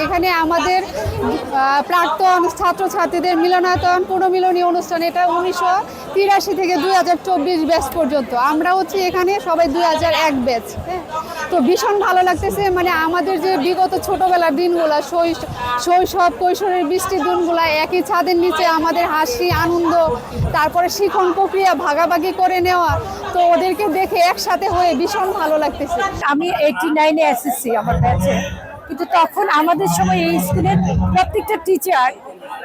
এখানে আমাদের প্রাক্তন ছাত্রছাত্রীদের মিলনায়তন পুনর্মিলনী অনুষ্ঠান, এটা 1983 থেকে 2024 ব্যাচ পর্যন্ত। আমরা হচ্ছে এখানে সবাই 2001 ব্যাচ। তো ভীষণ ভালো লাগতেছে, মানে আমাদের যে বিগত ছোটবেলার দিনগুলা, শৈশব কৈশোরের বৃষ্টির দিনগুলা, একই ছাদের নিচে আমাদের হাসি আনন্দ, তারপরে শিক্ষণ প্রক্রিয়া ভাগাভাগি করে নেওয়া, তো ওদেরকে দেখে একসাথে হয়ে ভীষণ ভালো লাগতেছে। আমি 89-এ এসেছি আমার ব্যাচে, কিন্তু তখন আমাদের সময় এই স্কুলের প্রত্যেকটা টিচার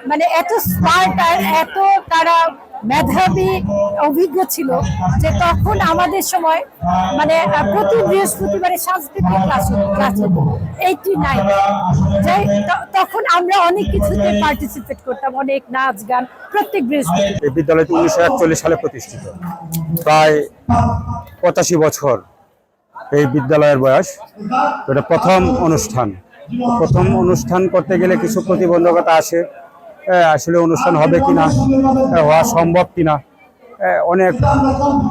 মানে এত স্মার্ট আর এত তারা মেধাবী অভিজ্ঞ ছিল যে তখন আমাদের সময় মানে প্রতি বৃহস্পতিবারে সাংস্কৃতিক ক্লাস হতো 89। তখন আমরা অনেক কিছুতে পার্টিসিপেট করতাম, অনেক নাচ গান প্রত্যেক বৃহস্পতি। এই বিদ্যালয়টি 1941 সালে প্রতিষ্ঠিত, প্রায় 85 বছর এই বিদ্যালয়ের বয়স। এটা প্রথম অনুষ্ঠান করতে গেলে কিছু প্রতিবন্ধকতা আসে, আসলে অনুষ্ঠান হবে কিনা, হওয়া সম্ভব কিনা। অনেক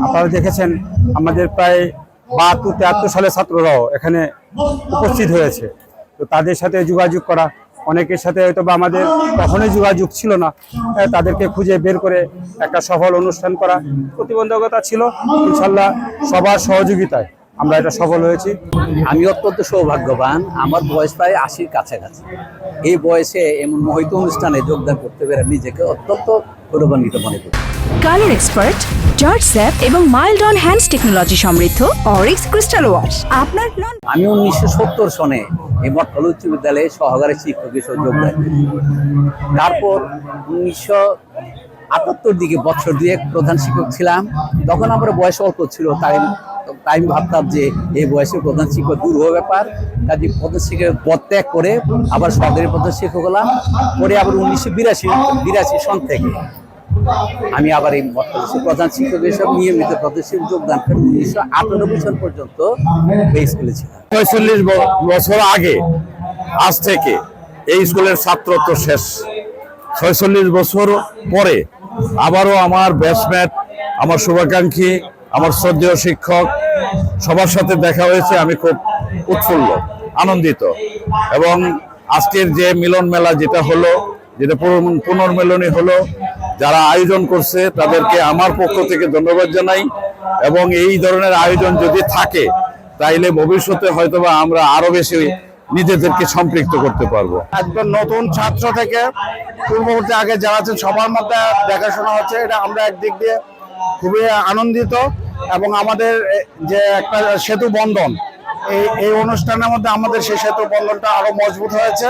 আপনারা দেখেছেন আমাদের প্রায় 72-73 সালে ছাত্ররাও এখানে উপস্থিত হয়েছে। তো তাদের সাথে যোগাযোগ করা, অনেকের সাথে হয়তো বা আমাদের কখনোই যোগাযোগ ছিল না, তাদেরকে খুঁজে বের করে একটা সফল অনুষ্ঠান করা। প্রতিবন্ধকতা ছিল, ইনশাল্লাহ সবার সহযোগিতায় আমরা এটা সফল হয়েছি। আমি অত্যন্ত সৌভাগ্যবান, আমার বয়স প্রায় 80-র কাছাকাছি। এই বয়সে এমন মহিত অনুষ্ঠানে যোগদান করতে পেরে নিজেকে অত্যন্ত গৌরবান্বিত মনে করি। কালার এক্সপার্ট, জর্জ স্যাপ এবং মাইল্ড অন হ্যান্ডস টেকনোলজি সমৃদ্ধ অরিক্স ক্রিস্টাল ওয়াশ আপনার নন। আমি 1970 সনে এই মঠকল উচ্চ বিদ্যালয়ে সহকারী শিক্ষক হিসেবে যোগদান করি। তারপর 1978 দিকে বছর দুয়েক প্রধান শিক্ষক ছিলাম। তখন আমার বয়স অল্প ছিল, তাই আমি ভাবতাম যে এই বয়সে প্রধান শিক্ষক দুরূহ ব্যাপার, কাজে প্রধান শিক্ষক পদ ত্যাগ করে আবার সহকারী প্রধান শিক্ষক হলাম। পরে আবার 1982 সন থেকে আমি আবার এই প্রধান শিক্ষক হিসেবে নিয়মিত প্রধান শিক্ষক যোগদান করি। 1998 সন পর্যন্ত এই স্কুলে ছিলাম। 45 বছর আগে আজ থেকে এই স্কুলের ছাত্রত্ব শেষ। 46 বছর পরে আবারও আমার ব্যাচমেট, আমার শুভাকাঙ্ক্ষী, আমার শ্রদ্ধেয় শিক্ষক সবার সাথে দেখা হয়েছে। আমি খুব উৎফুল্ল, আনন্দিত। এবং আজকের যে মিলন মেলা যেটা হলো, যেটা পুনর্মিলনী হলো, যারা আয়োজন করছে তাদেরকে আমার পক্ষ থেকে ধন্যবাদ জানাই। এবং এই ধরনের আয়োজন যদি থাকে তাইলে ভবিষ্যতে হয়তোবা আমরা আরো বেশি নিজেদেরকে সম্পৃক্ত করতে পারবো। একজন নতুন ছাত্র থেকে পূর্ববর্তী আগে যারা আছেন সবার মধ্যে দেখাশোনা হচ্ছে, এটা আমরা একদিক দিয়ে খুবই আনন্দিত। এবং আমাদের যে একটা সেতু বন্ধন, এই অনুষ্ঠানের মধ্যে আমাদের সেই সেতু বন্ধনটা আরো মজবুত হয়েছে।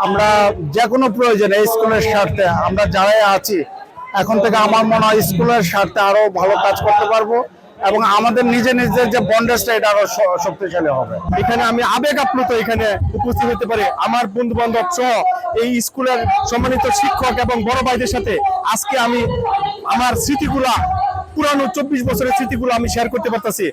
আমরা যে কোনো প্রয়োজনে এই স্কুলের স্বার্থে আমরা যারাই আছি, এখন থেকে আমার মনে হয় স্কুলের স্বার্থে আরো ভালো কাজ করতে পারবো এবং আমাদের নিজের যে বন্ডেজটা এটা আরো শক্তিশালী হবে। এখানে আমি আবেগ আপ্লুত এখানে উপস্থিত হতে পারে আমার বন্ধু বান্ধব সহ এই স্কুলের সম্মানিত শিক্ষক এবং বড় ভাইদের সাথে আজকে আমি আমার স্মৃতিগুলা, পুরানো 24 বছরের স্মৃতিগুলো আমি শেয়ার করতে পারতেছি।